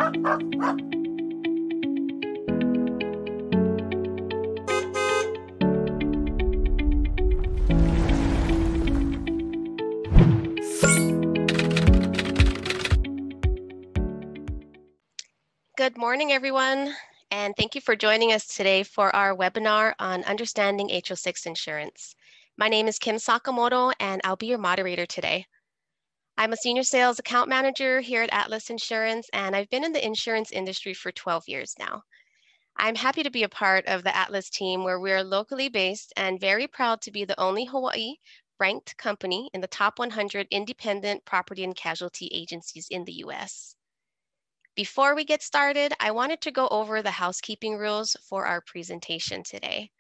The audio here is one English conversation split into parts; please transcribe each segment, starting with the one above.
Good morning, everyone, and thank you for joining us today for our webinar on understanding HO6 insurance. My name is Kim Sakamoto, and I'll be your moderator today. I'm a senior sales account manager here at Atlas Insurance, and I've been in the insurance industry for 12 years now. I'm happy to be a part of the Atlas team where we're locally based and very proud to be the only Hawaii ranked company in the top 100 independent property and casualty agencies in the US. Before we get started, I wanted to go over the housekeeping rules for our presentation today.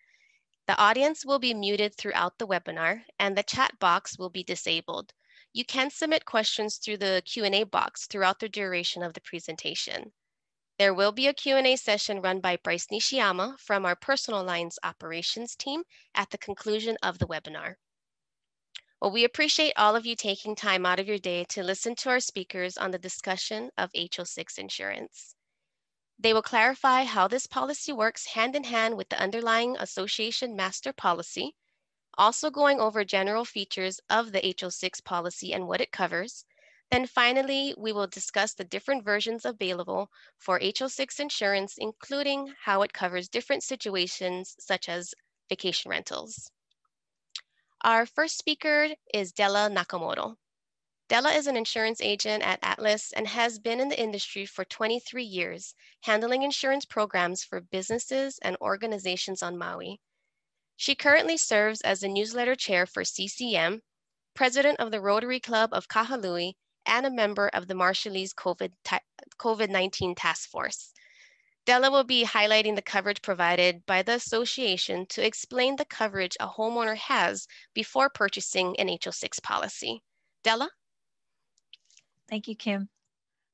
The audience will be muted throughout the webinar and the chat box will be disabled. You can submit questions through the Q&A box throughout the duration of the presentation. There will be a Q&A session run by Bryce Nishiyama from our personal lines operations team at the conclusion of the webinar. Well, we appreciate all of you taking time out of your day to listen to our speakers on the discussion of HO6 insurance. They will clarify how this policy works hand in hand with the underlying association master policy, also going over general features of the HO6 policy and what it covers. Then finally, we will discuss the different versions available for HO6 insurance, including how it covers different situations such as vacation rentals. Our first speaker is Della Nakamoto. Della is an insurance agent at Atlas and has been in the industry for 23 years, handling insurance programs for businesses and organizations on Maui. She currently serves as the newsletter chair for CCM, president of the Rotary Club of Kahului, and a member of the Marshallese COVID-19 Task Force. Della will be highlighting the coverage provided by the association to explain the coverage a homeowner has before purchasing an HO6 policy. Della? Thank you, Kim.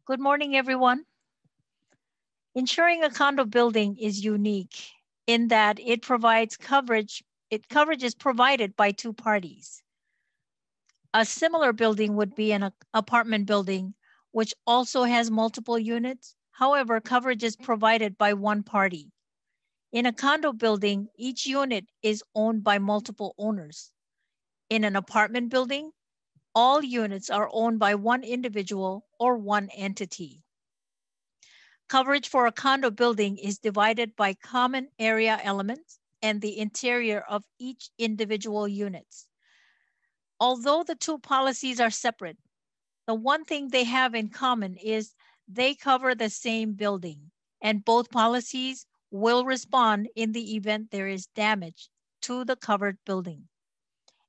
Good morning, everyone. Insuring a condo building is unique in that it provides coverage. Coverage is provided by two parties. A similar building would be an apartment building, which also has multiple units. However, coverage is provided by one party. In a condo building, each unit is owned by multiple owners. In an apartment building, all units are owned by one individual or one entity. Coverage for a condo building is divided by common area elements and the interior of each individual units. Although the two policies are separate, the one thing they have in common is they cover the same building, and both policies will respond in the event there is damage to the covered building.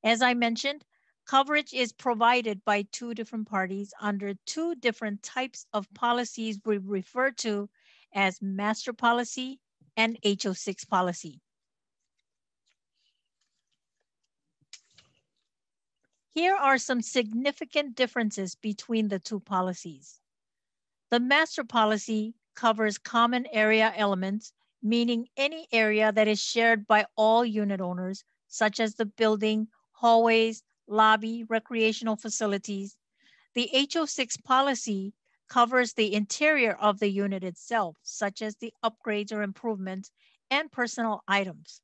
As I mentioned, coverage is provided by two different parties under two different types of policies we refer to as master policy and HO6 policy. Here are some significant differences between the two policies. The master policy covers common area elements, meaning any area that is shared by all unit owners, such as the building, hallways, lobby, recreational facilities. The HO6 policy covers the interior of the unit itself, such as the upgrades or improvements and personal items.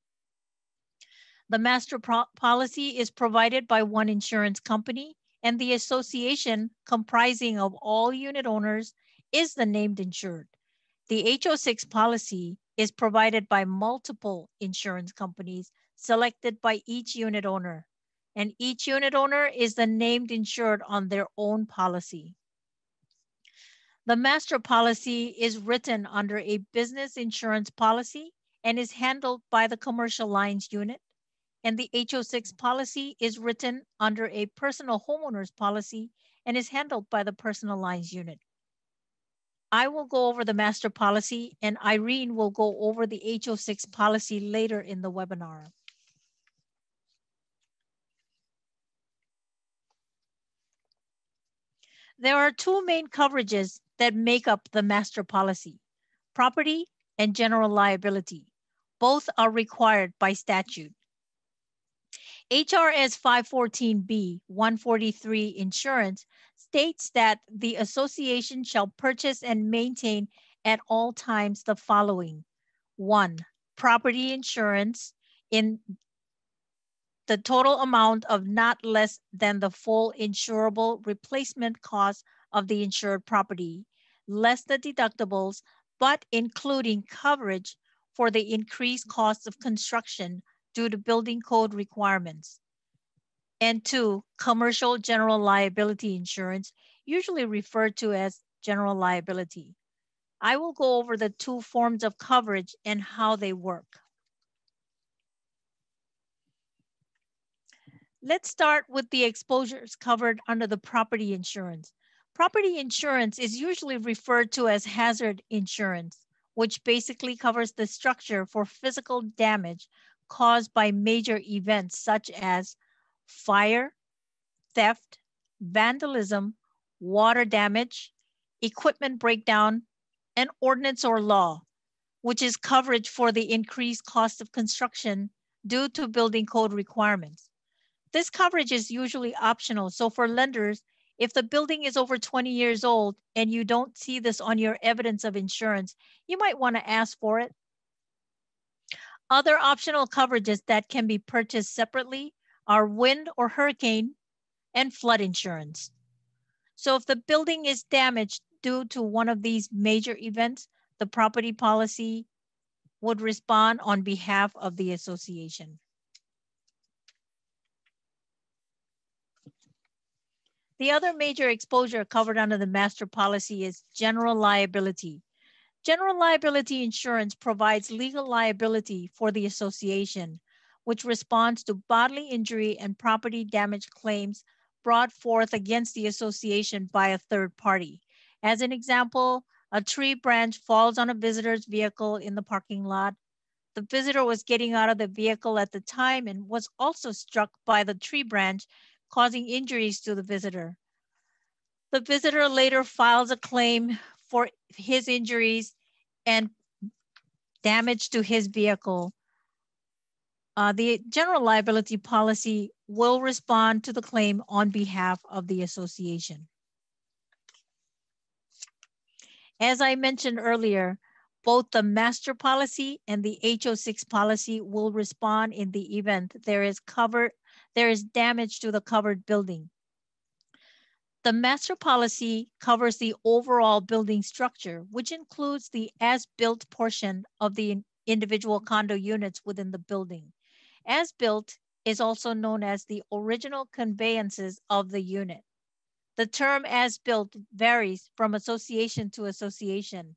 The master policy is provided by one insurance company, and the association comprising of all unit owners is the named insured. The HO6 policy is provided by multiple insurance companies selected by each unit owner, and each unit owner is the named insured on their own policy. The master policy is written under a business insurance policy and is handled by the commercial lines unit, and the HO6 policy is written under a personal homeowners policy and is handled by the personal lines unit. I will go over the master policy and Irene will go over the HO6 policy later in the webinar. There are two main coverages that make up the master policy: property and general liability. Both are required by statute. HRS 514B 143 insurance states that the association shall purchase and maintain at all times the following. 1. Property insurance in the total amount of not less than the full insurable replacement cost of the insured property, less the deductibles, but including coverage for the increased cost of construction due to building code requirements. And 2, commercial general liability insurance, usually referred to as general liability. I will go over the two forms of coverage and how they work. Let's start with the exposures covered under the property insurance. Property insurance is usually referred to as hazard insurance, which basically covers the structure for physical damage caused by major events such as fire, theft, vandalism, water damage, equipment breakdown, and ordinance or law, which is coverage for the increased cost of construction due to building code requirements. This coverage is usually optional. So for lenders, if the building is over 20 years old and you don't see this on your evidence of insurance, you might want to ask for it. Other optional coverages that can be purchased separately are wind or hurricane and flood insurance. So if the building is damaged due to one of these major events, the property policy would respond on behalf of the association. The other major exposure covered under the master policy is general liability. General liability insurance provides legal liability for the association, which responds to bodily injury and property damage claims brought forth against the association by a third party. As an example, a tree branch falls on a visitor's vehicle in the parking lot. The visitor was getting out of the vehicle at the time and was also struck by the tree branch, causing injuries to the visitor. The visitor later files a claim for his injuries and damage to his vehicle. The general liability policy will respond to the claim on behalf of the association. As I mentioned earlier, both the master policy and the HO6 policy will respond in the event there is damage to the covered building. The master policy covers the overall building structure, which includes the as-built portion of the individual condo units within the building. As-built is also known as the original conveyances of the unit. The term as-built varies from association to association,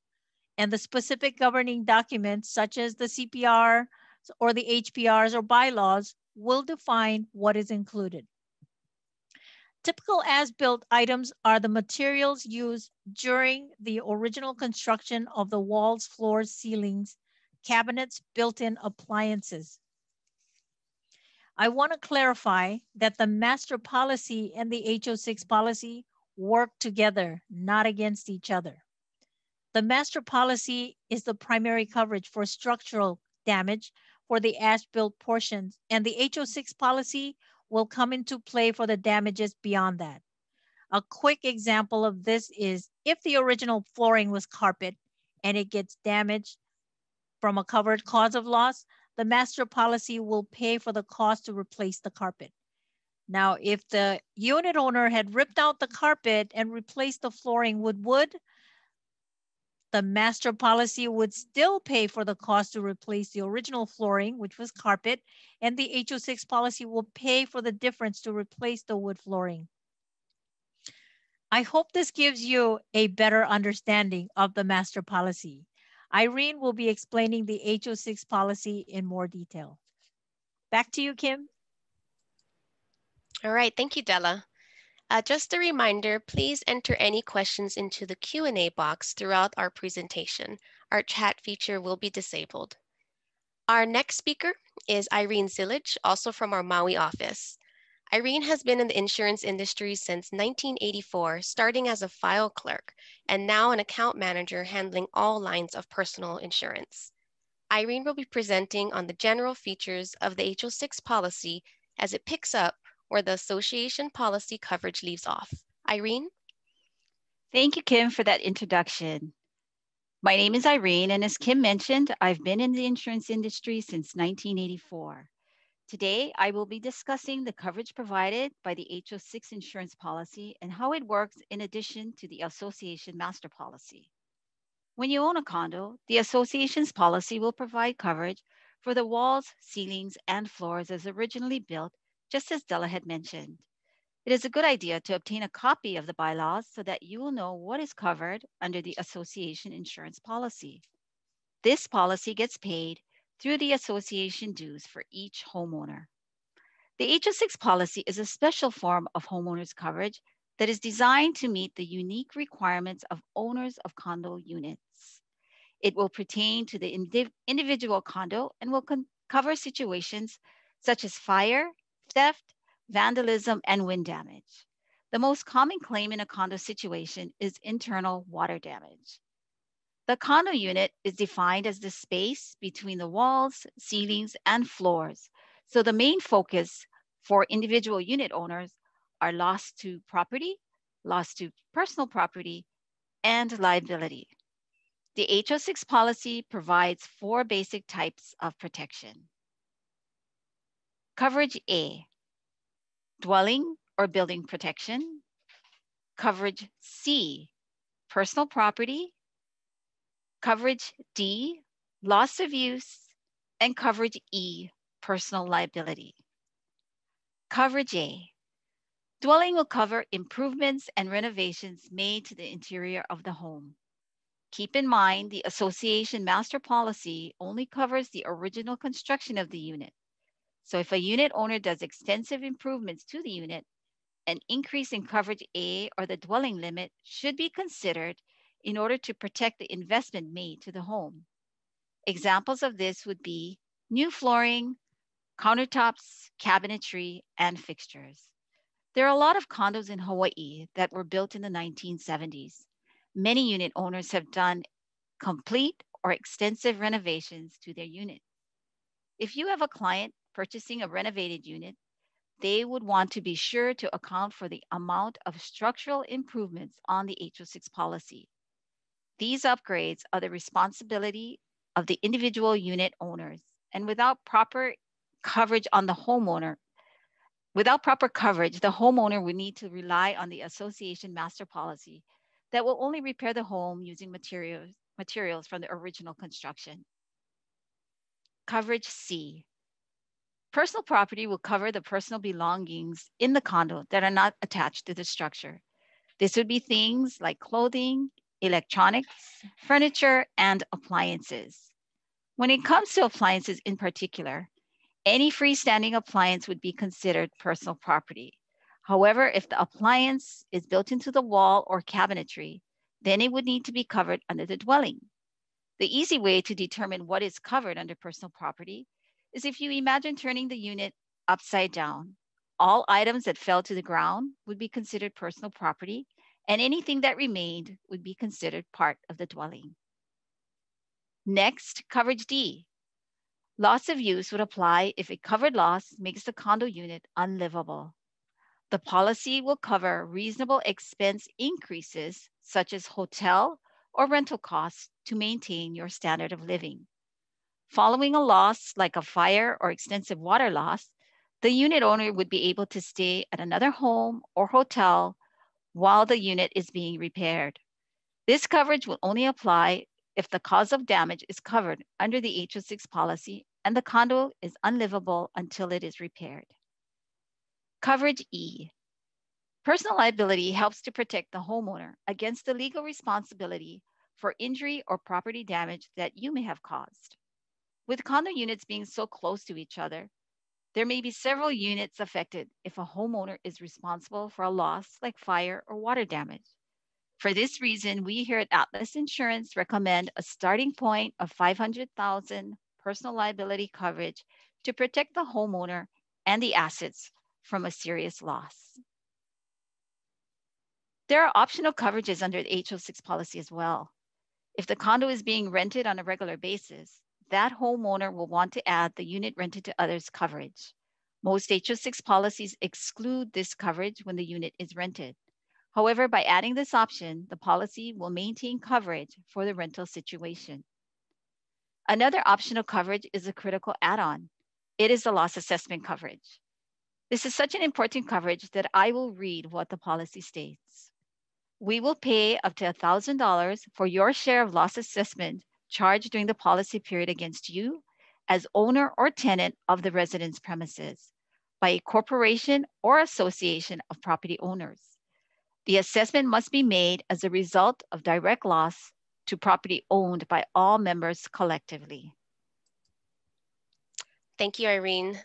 and the specific governing documents such as the CPR or the HPRs or bylaws will define what is included. Typical as-built items are the materials used during the original construction of the walls, floors, ceilings, cabinets, built-in appliances. I want to clarify that the master policy and the HO6 policy work together, not against each other. The master policy is the primary coverage for structural damage for the as-built portions, and the HO6 policy will come into play for the damages beyond that. A quick example of this is if the original flooring was carpet and it gets damaged from a covered cause of loss, the master policy will pay for the cost to replace the carpet. Now, if the unit owner had ripped out the carpet and replaced the flooring with wood, the master policy would still pay for the cost to replace the original flooring, which was carpet, and the HO6 policy will pay for the difference to replace the wood flooring. I hope this gives you a better understanding of the master policy. Irene will be explaining the HO6 policy in more detail. Back to you, Kim. All right, thank you, Della. Just a reminder, please enter any questions into the Q&A box throughout our presentation. Our chat feature will be disabled. Our next speaker is Irene Zillage, also from our Maui office. Irene has been in the insurance industry since 1984, starting as a file clerk, and now an account manager handling all lines of personal insurance. Irene will be presenting on the general features of the HO6 policy as it picks up where the association policy coverage leaves off. Irene? Thank you, Kim, for that introduction. My name is Irene, and as Kim mentioned, I've been in the insurance industry since 1984. Today, I will be discussing the coverage provided by the HO6 insurance policy and how it works in addition to the association master policy. When you own a condo, the association's policy will provide coverage for the walls, ceilings, and floors as originally built, just as Della had mentioned. It is a good idea to obtain a copy of the bylaws so that you will know what is covered under the association insurance policy. This policy gets paid through the association dues for each homeowner. The HO6 policy is a special form of homeowners coverage that is designed to meet the unique requirements of owners of condo units. It will pertain to the individual condo and will cover situations such as fire, theft, vandalism, and wind damage. The most common claim in a condo situation is internal water damage. The condo unit is defined as the space between the walls, ceilings, and floors. So the main focus for individual unit owners are loss to property, loss to personal property, and liability. The HO6 policy provides 4 basic types of protection. Coverage A, dwelling or building protection. Coverage C, personal property. Coverage D, loss of use. And coverage E, personal liability. Coverage A, dwelling will cover improvements and renovations made to the interior of the home. Keep in mind, the association master policy only covers the original construction of the unit. So if a unit owner does extensive improvements to the unit, an increase in coverage A or the dwelling limit should be considered in order to protect the investment made to the home. Examples of this would be new flooring, countertops, cabinetry, and fixtures. There are a lot of condos in Hawaii that were built in the 1970s. Many unit owners have done complete or extensive renovations to their unit. If you have a client purchasing a renovated unit, they would want to be sure to account for the amount of structural improvements on the HO6 policy. These upgrades are the responsibility of the individual unit owners, and without proper coverage on the homeowner, the homeowner would need to rely on the association master policy that will only repair the home using materials from the original construction. Coverage C. Personal property will cover the personal belongings in the condo that are not attached to the structure. This would be things like clothing, electronics, furniture, and appliances. When it comes to appliances in particular, any freestanding appliance would be considered personal property. However, if the appliance is built into the wall or cabinetry, then it would need to be covered under the dwelling. The easy way to determine what is covered under personal property is if you imagine turning the unit upside down. All items that fell to the ground would be considered personal property, and anything that remained would be considered part of the dwelling. Next, coverage D. Loss of use would apply if a covered loss makes the condo unit unlivable. The policy will cover reasonable expense increases such as hotel or rental costs to maintain your standard of living. Following a loss like a fire or extensive water loss, the unit owner would be able to stay at another home or hotel while the unit is being repaired. This coverage will only apply if the cause of damage is covered under the HO6 policy and the condo is unlivable until it is repaired. Coverage E. Personal liability helps to protect the homeowner against the legal responsibility for injury or property damage that you may have caused. With condo units being so close to each other, there may be several units affected if a homeowner is responsible for a loss like fire or water damage. For this reason, we here at Atlas Insurance recommend a starting point of $500,000 personal liability coverage to protect the homeowner and the assets from a serious loss. There are optional coverages under the HO6 policy as well. If the condo is being rented on a regular basis, that homeowner will want to add the unit rented to others coverage. Most HO6 policies exclude this coverage when the unit is rented. However, by adding this option, the policy will maintain coverage for the rental situation. Another optional coverage is a critical add-on. It is the loss assessment coverage. This is such an important coverage that I will read what the policy states. We will pay up to $1,000 for your share of loss assessment charged during the policy period against you as owner or tenant of the residence premises by a corporation or association of property owners. The assessment must be made as a result of direct loss to property owned by all members collectively. Thank you, Irene.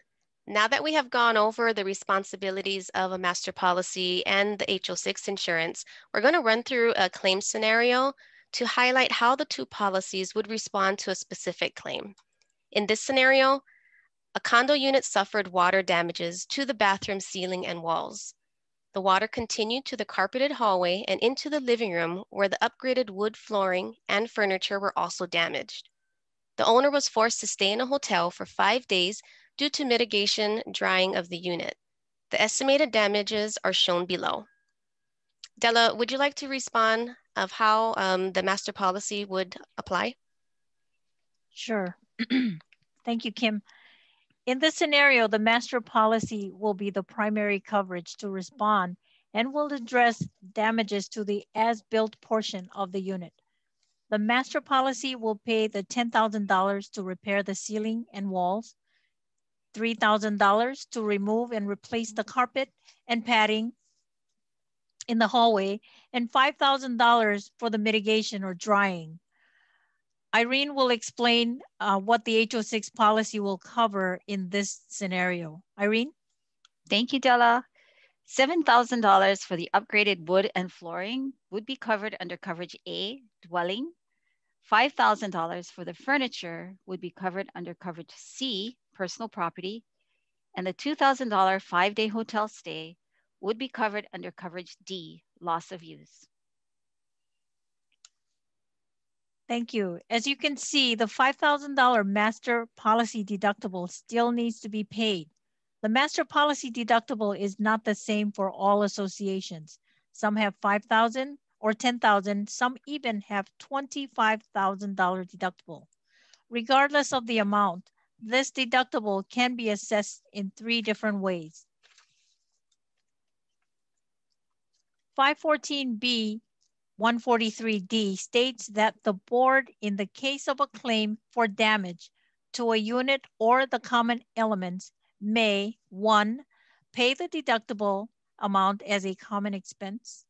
Now that we have gone over the responsibilities of a master policy and the HO6 insurance, we're going to run through a claim scenario to highlight how the two policies would respond to a specific claim. In this scenario, a condo unit suffered water damages to the bathroom ceiling and walls. The water continued to the carpeted hallway and into the living room where the upgraded wood flooring and furniture were also damaged. The owner was forced to stay in a hotel for 5 days due to mitigation drying of the unit. The estimated damages are shown below. Della, would you like to respond of how the master policy would apply? Sure. Thank you, Kim. In this scenario, the master policy will be the primary coverage to respond and will address damages to the as-built portion of the unit. The master policy will pay the $10,000 to repair the ceiling and walls, $3,000 to remove and replace the carpet and padding in the hallway, and $5,000 for the mitigation or drying. Irene will explain what the HO6 policy will cover in this scenario. Irene? Thank you, Della. $7,000 for the upgraded wood and flooring would be covered under coverage A, dwelling. $5,000 for the furniture would be covered under coverage C, personal property. And the $2,000 5-day hotel stay would be covered under coverage D, loss of use. Thank you. As you can see, the $5,000 master policy deductible still needs to be paid. The master policy deductible is not the same for all associations. Some have $5,000 or $10,000. Some even have $25,000 deductible. Regardless of the amount, this deductible can be assessed in 3 different ways. 514B 143D states that the board, in the case of a claim for damage to a unit or the common elements, may 1. Pay the deductible amount as a common expense.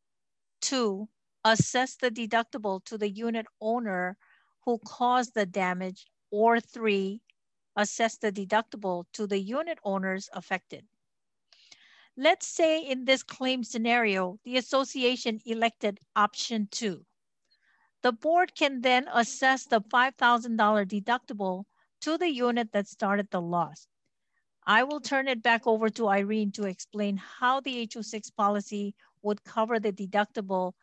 2. Assess the deductible to the unit owner who caused the damage. Or 3. Assess the deductible to the unit owners affected. Let's say in this claim scenario, the association elected option 2. The board can then assess the $5,000 deductible to the unit that started the loss. I will turn it back over to Irene to explain how the HO6 policy would cover the deductible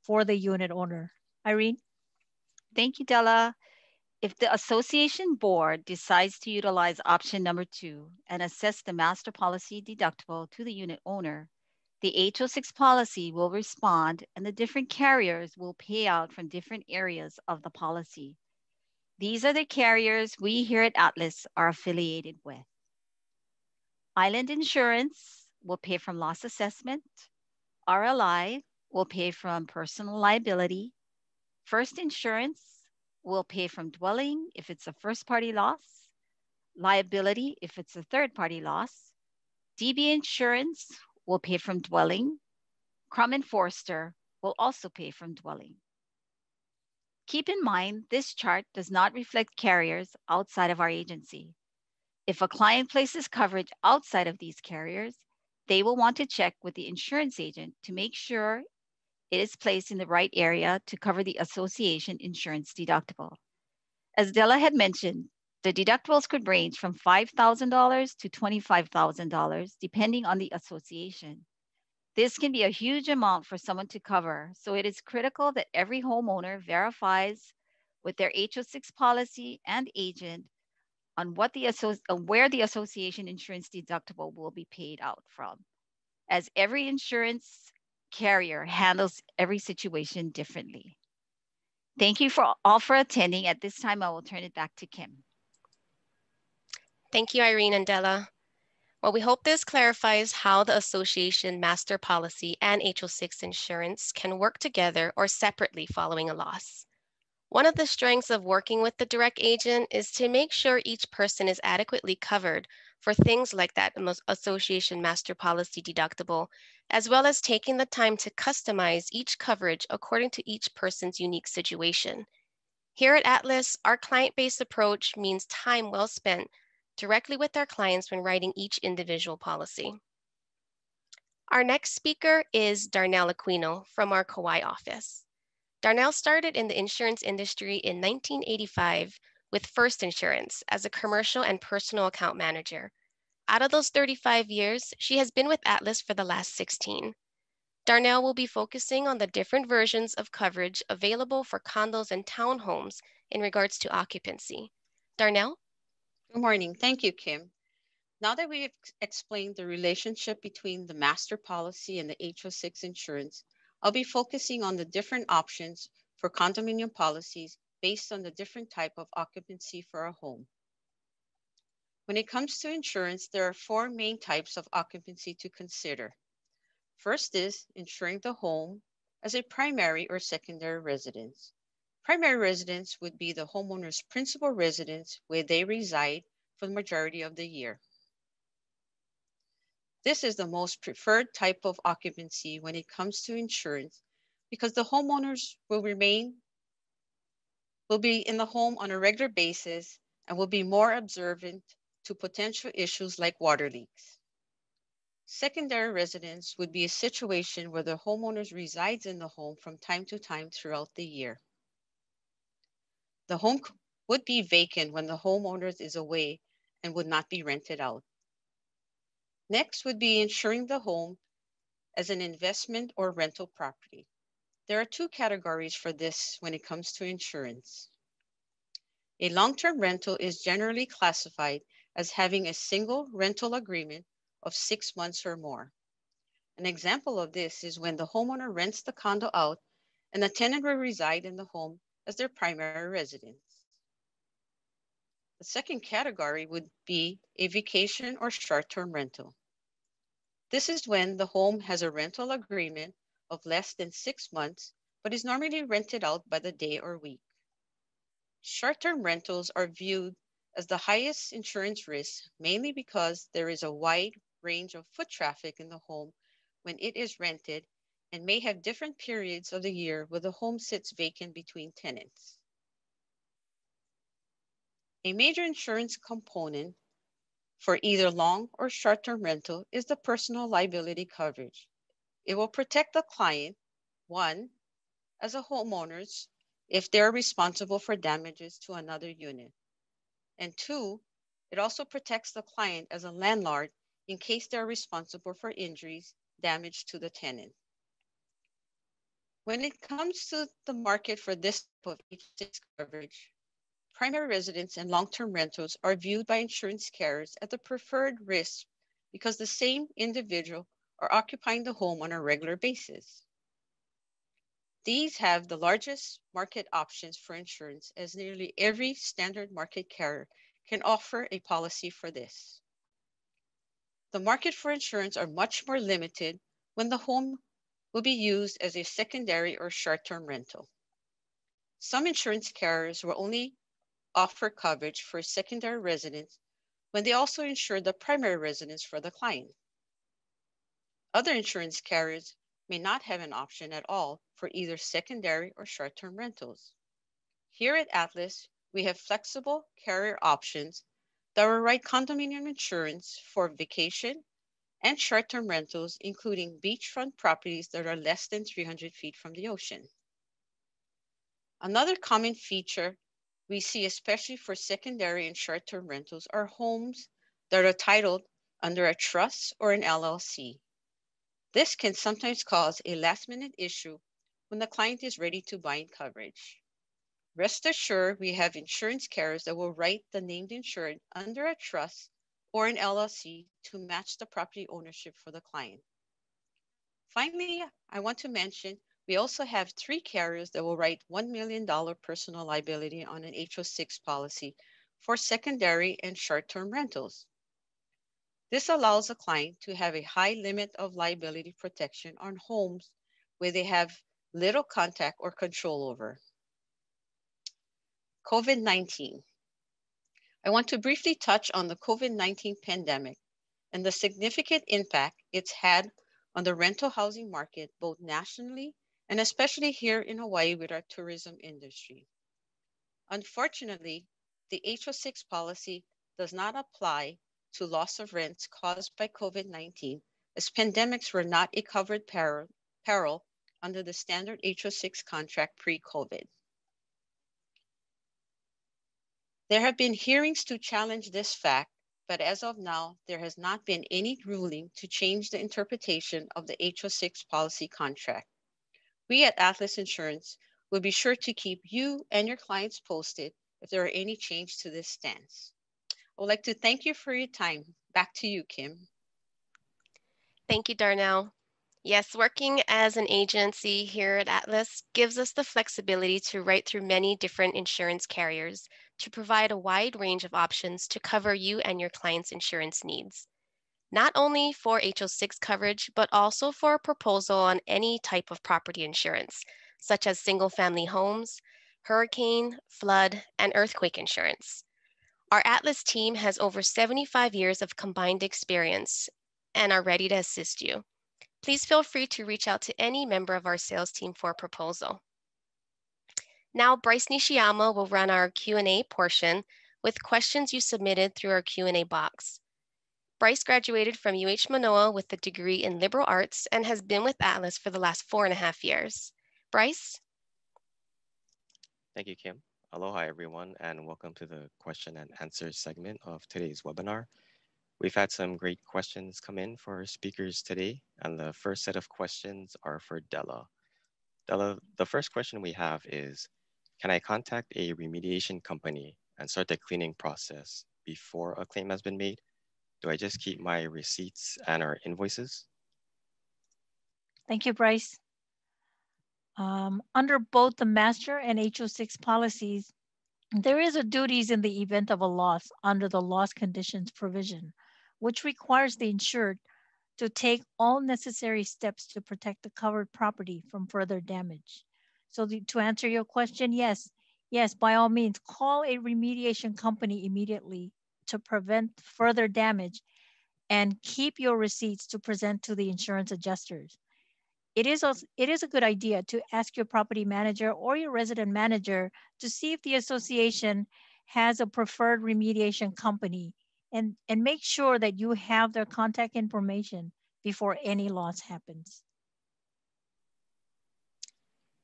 for the unit owner. Irene? Thank you, Della. If the association board decides to utilize option number 2 and assess the master policy deductible to the unit owner, the HO6 policy will respond and the different carriers will pay out from different areas of the policy. These are the carriers we here at Atlas are affiliated with. Island Insurance will pay from loss assessment. RLI will pay from personal liability. First Insurance will pay from dwelling if it's a first-party loss, liability if it's a third-party loss. DB Insurance will pay from dwelling. Crum and Forster will also pay from dwelling. Keep in mind, this chart does not reflect carriers outside of our agency. If a client places coverage outside of these carriers, they will want to check with the insurance agent to make sure it is placed in the right area to cover the association insurance deductible. As Della had mentioned, the deductibles could range from $5,000 to $25,000 depending on the association. This can be a huge amount for someone to cover, so it is critical that every homeowner verifies with their HO6 policy and agent on where the association insurance deductible will be paid out from, as every insurance carrier handles every situation differently. Thank you all for attending. At this time, I will turn it back to Kim. Thank you, Irene and Della. Well, we hope this clarifies how the association master policy and HO6 insurance can work together or separately following a loss. One of the strengths of working with the direct agent is to make sure each person is adequately covered for things like that association master policy deductible, as well as taking the time to customize each coverage according to each person's unique situation. Here at Atlas, our client-based approach means time well spent directly with our clients when writing each individual policy. Our next speaker is Darnell Aquino from our Kauai office. Darnell started in the insurance industry in 1985 with First Insurance as a commercial and personal account manager. Out of those 35 years, she has been with Atlas for the last 16. Darnell will be focusing on the different versions of coverage available for condos and townhomes in regards to occupancy. Darnell? Good morning. Thank you, Kim. Now that we've explained the relationship between the master policy and the HO6 insurance, I'll be focusing on the different options for condominium policies based on the different type of occupancy for a home. When it comes to insurance, there are four main types of occupancy to consider. First is insuring the home as a primary or secondary residence. Primary residence would be the homeowner's principal residence where they reside for the majority of the year. This is the most preferred type of occupancy when it comes to insurance because the homeowners will be in the home on a regular basis and will be more observant to potential issues like water leaks. Secondary residence would be a situation where the homeowners resides in the home from time to time throughout the year. The home would be vacant when the homeowner is away and would not be rented out. Next would be insuring the home as an investment or rental property. There are two categories for this when it comes to insurance. A long-term rental is generally classified as having a single rental agreement of 6 months or more. An example of this is when the homeowner rents the condo out and the tenant will reside in the home as their primary residence. The second category would be a vacation or short-term rental. This is when the home has a rental agreement of less than 6 months, but is normally rented out by the day or week. Short-term rentals are viewed as the highest insurance risk, mainly because there is a wide range of foot traffic in the home when it is rented and may have different periods of the year where the home sits vacant between tenants. A major insurance component for either long or short-term rental is the personal liability coverage. It will protect the client, one, as a homeowners, if they're responsible for damages to another unit. And two, it also protects the client as a landlord in case they're responsible for injuries, damage to the tenant. When it comes to the market for this type of HO6 coverage, primary residence and long-term rentals are viewed by insurance carriers as the preferred risk because the same individual are occupying the home on a regular basis. These have the largest market options for insurance as nearly every standard market carrier can offer a policy for this. The market for insurance are much more limited when the home will be used as a secondary or short-term rental. Some insurance carriers will only offer coverage for secondary residence when they also insure the primary residence for the client. Other insurance carriers may not have an option at all for either secondary or short-term rentals. Here at Atlas, we have flexible carrier options that will write condominium insurance for vacation and short-term rentals, including beachfront properties that are less than 300 feet from the ocean. Another common feature we see, especially for secondary and short-term rentals, are homes that are titled under a trust or an LLC. This can sometimes cause a last-minute issue when the client is ready to bind coverage. Rest assured, we have insurance carriers that will write the named insured under a trust or an LLC to match the property ownership for the client. Finally, I want to mention we also have 3 carriers that will write $1 million personal liability on an HO6 policy for secondary and short-term rentals. This allows a client to have a high limit of liability protection on homes where they have little contact or control over. COVID-19. I want to briefly touch on the COVID-19 pandemic and the significant impact it's had on the rental housing market, both nationally and especially here in Hawaii with our tourism industry. Unfortunately, the HO6 policy does not apply to loss of rents caused by COVID-19, as pandemics were not a covered peril under the standard HO6 contract pre-COVID. There have been hearings to challenge this fact, but as of now, there has not been any ruling to change the interpretation of the HO6 policy contract. We at Atlas Insurance will be sure to keep you and your clients posted if there are any change to this stance. I would like to thank you for your time. Back to you, Kim. Thank you, Darnell. Yes, working as an agency here at Atlas gives us the flexibility to write through many different insurance carriers to provide a wide range of options to cover you and your client's insurance needs. Not only for HO6 coverage, but also for a proposal on any type of property insurance, such as single-family homes, hurricane, flood, and earthquake insurance. Our Atlas team has over 75 years of combined experience and are ready to assist you. Please feel free to reach out to any member of our sales team for a proposal. Now, Bryce Nishiyama will run our Q&A portion with questions you submitted through our Q&A box. Bryce graduated from UH Manoa with a degree in liberal arts and has been with Atlas for the last 4.5 years. Bryce? Thank you, Kim. Aloha, everyone, and welcome to the question and answer segment of today's webinar. We've had some great questions come in for our speakers today, and the first set of questions are for Della. Della, the first question we have is, can I contact a remediation company and start the cleaning process before a claim has been made? Do I just keep my receipts and our invoices? Thank you, Bryce. Under both the master and HO6 policies, there is a duties in the event of a loss under the loss conditions provision, which requires the insured to take all necessary steps to protect the covered property from further damage. So to answer your question, yes, by all means, call a remediation company immediately to prevent further damage and keep your receipts to present to the insurance adjusters. It is a good idea to ask your property manager or your resident manager to see if the association has a preferred remediation company and make sure that you have their contact information before any loss happens.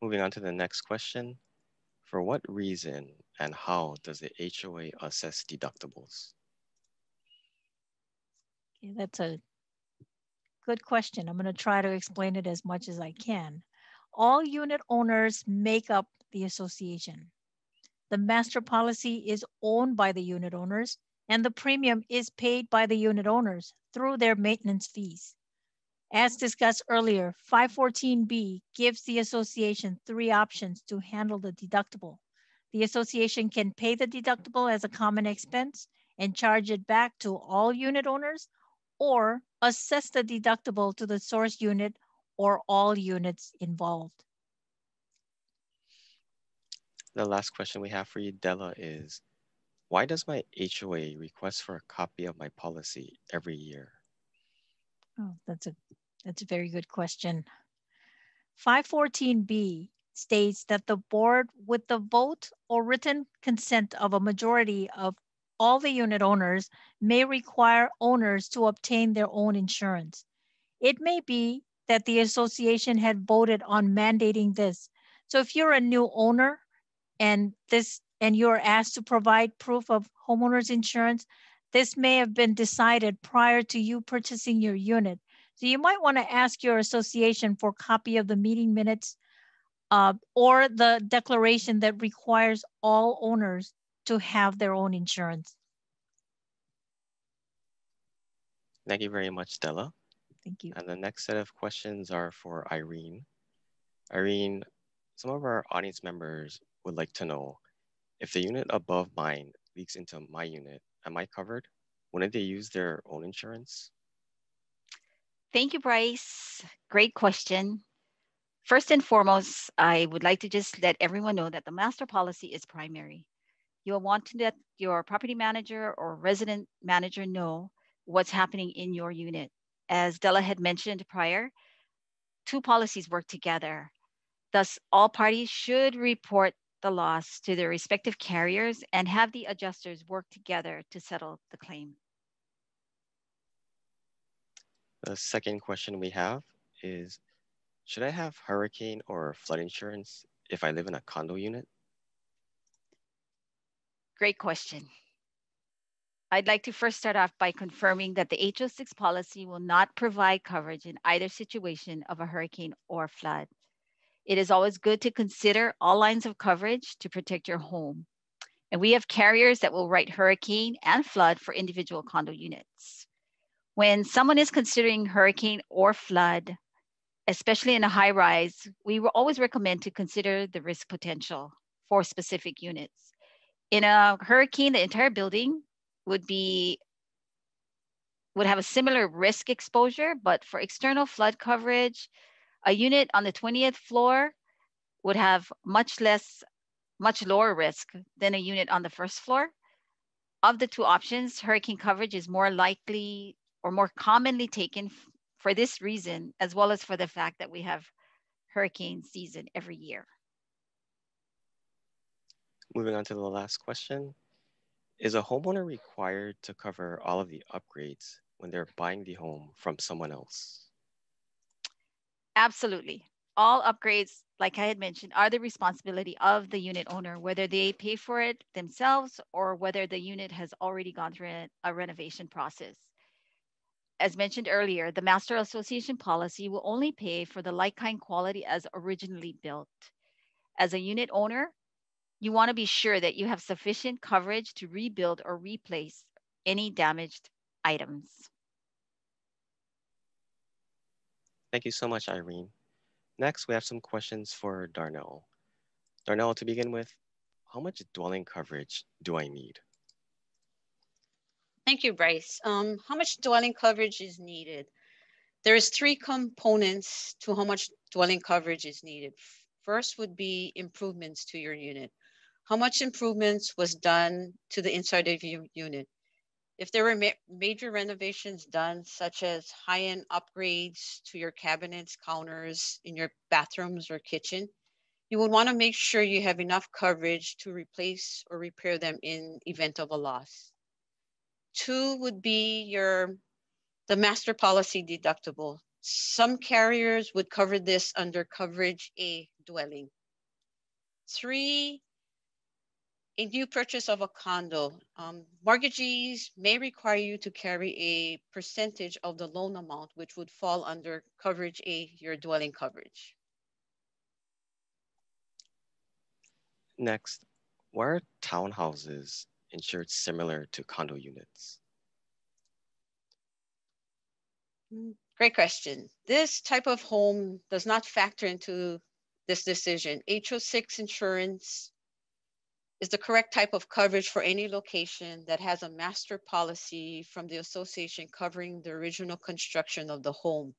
Moving on to the next question. For what reason and how does the HOA assess deductibles? Okay, that's a good question. I'm going to try to explain it as much as I can. All unit owners make up the association. The master policy is owned by the unit owners, and the premium is paid by the unit owners through their maintenance fees. As discussed earlier, 514B gives the association 3 options to handle the deductible. The association can pay the deductible as a common expense and charge it back to all unit owners, or assess the deductible to the source unit or all units involved. The last question we have for you, Della, is why does my HOA request for a copy of my policy every year? Oh, that's a very good question. 514B states that the board, with the vote or written consent of a majority of all the unit owners, may require owners to obtain their own insurance. It may be that the association had voted on mandating this. So if you're a new owner and you're asked to provide proof of homeowners insurance, this may have been decided prior to you purchasing your unit. So you might want to ask your association for a copy of the meeting minutes or the declaration that requires all owners to have their own insurance. Thank you very much, Stella. Thank you. And the next set of questions are for Irene. Irene, some of our audience members would like to know, if the unit above mine leaks into my unit, am I covered? Wouldn't they use their own insurance? Thank you, Bryce. Great question. First and foremost, I would like to just let everyone know that the master policy is primary. You will want to let your property manager or resident manager know what's happening in your unit. As Della had mentioned prior, two policies work together. Thus, all parties should report the loss to their respective carriers and have the adjusters work together to settle the claim. The second question we have is, should I have hurricane or flood insurance if I live in a condo unit? Great question. I'd like to first start off by confirming that the HO6 policy will not provide coverage in either situation of a hurricane or flood. It is always good to consider all lines of coverage to protect your home. And we have carriers that will write hurricane and flood for individual condo units. When someone is considering hurricane or flood, especially in a high rise, we will always recommend to consider the risk potential for specific units. In a hurricane, the entire building would have a similar risk exposure, but for external flood coverage, a unit on the 20th floor would have much lower risk than a unit on the first floor. Of the two options, hurricane coverage is more likely or more commonly taken for this reason, as well as for the fact that we have hurricane season every year. Moving on to the last question. Is a homeowner required to cover all of the upgrades when they're buying the home from someone else? Absolutely. All upgrades, like I had mentioned, are the responsibility of the unit owner, whether they pay for it themselves or whether the unit has already gone through a renovation process. As mentioned earlier, the Master Association policy will only pay for the like-kind quality as originally built. As a unit owner, you want to be sure that you have sufficient coverage to rebuild or replace any damaged items. Thank you so much, Irene. Next, we have some questions for Darnell. Darnell, to begin with, how much dwelling coverage do I need? Thank you, Bryce. How much dwelling coverage is needed? There's three components to how much dwelling coverage is needed. First would be improvements to your unit. How much improvements was done to the inside of your unit? If there were major renovations done, such as high-end upgrades to your cabinets, counters, in your bathrooms or kitchen, you would want to make sure you have enough coverage to replace or repair them in event of a loss. Two would be the master policy deductible. Some carriers would cover this under coverage A, dwelling. Three, a new purchase of a condo. Mortgagees may require you to carry a percentage of the loan amount, which would fall under coverage A, your dwelling coverage. Next, why are townhouses insured similar to condo units? Great question. This type of home does not factor into this decision. HO6 insurance is the correct type of coverage for any location that has a master policy from the association covering the original construction of the home.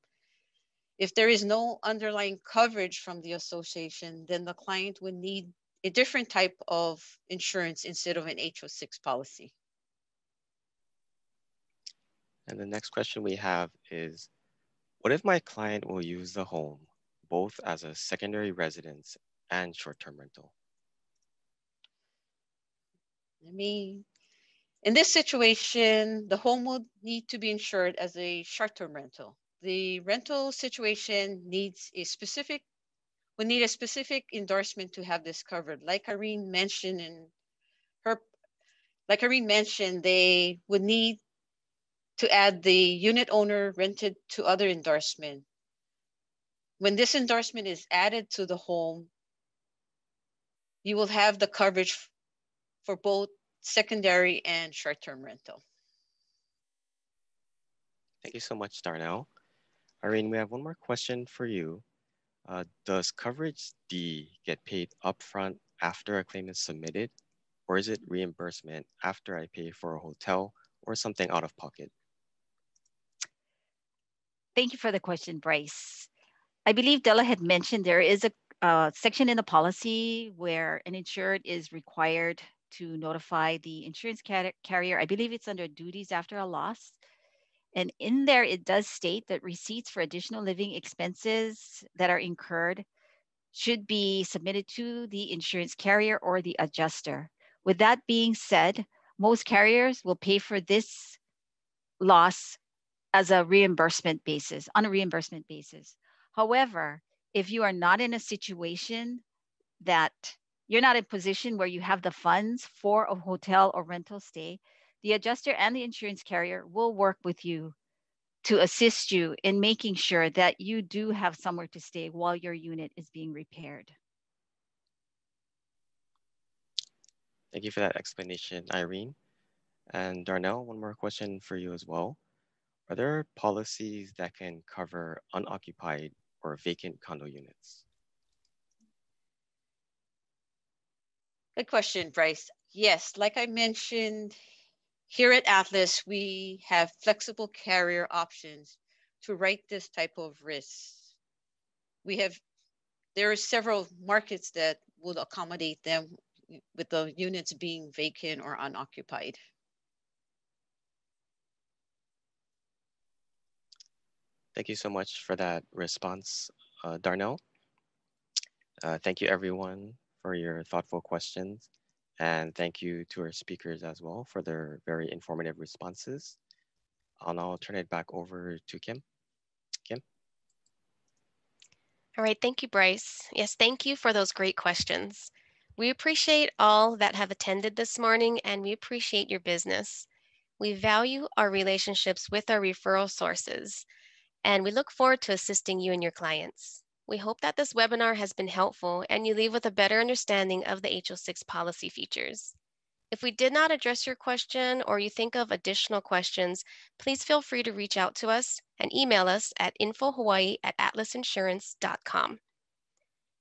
If there is no underlying coverage from the association, then the client would need a different type of insurance instead of an HO6 policy. And the next question we have is, what if my client will use the home both as a secondary residence and short-term rental? In this situation, the home would need to be insured as a short-term rental. The rental situation would need a specific endorsement to have this covered. Like Irene mentioned, they would need to add the unit owner rented to other endorsement. When this endorsement is added to the home, you will have the coverage for both secondary and short-term rental. Thank you so much, Darnell. Irene, we have one more question for you. Does coverage D get paid upfront after a claim is submitted, or is it reimbursement after I pay for a hotel or something out of pocket? Thank you for the question, Bryce. I believe Della had mentioned there is a section in the policy where an insured is required to notify the insurance carrier. I believe it's under duties after a loss. And in there, it does state that receipts for additional living expenses that are incurred should be submitted to the insurance carrier or the adjuster. With that being said, most carriers will pay for this loss as a reimbursement basis, on a reimbursement basis. However, if you are not in a situation that you're not in a position where you have the funds for a hotel or rental stay, the adjuster and the insurance carrier will work with you to assist you in making sure that you do have somewhere to stay while your unit is being repaired. Thank you for that explanation, Irene. And Darnell, one more question for you as well. Are there policies that can cover unoccupied or vacant condo units? Good question, Bryce. Yes, like I mentioned, here at Atlas, we have flexible carrier options to write this type of risks. There are several markets that will accommodate them with the units being vacant or unoccupied. Thank you so much for that response, Darnell. Thank you everyone for your thoughtful questions. And thank you to our speakers as well for their very informative responses. I'll now turn it back over to Kim. Kim? All right, thank you, Bryce. Yes, thank you for those great questions. We appreciate all that have attended this morning, and we appreciate your business. We value our relationships with our referral sources, and we look forward to assisting you and your clients. We hope that this webinar has been helpful and you leave with a better understanding of the HO6 policy features. If we did not address your question or you think of additional questions, please feel free to reach out to us and email us at infohawaii@atlasinsurance.com.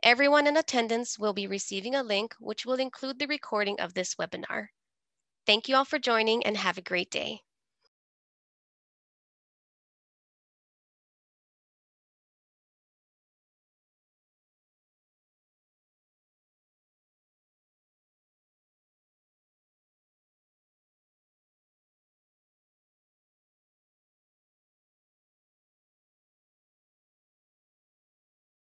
Everyone in attendance will be receiving a link which will include the recording of this webinar. Thank you all for joining and have a great day.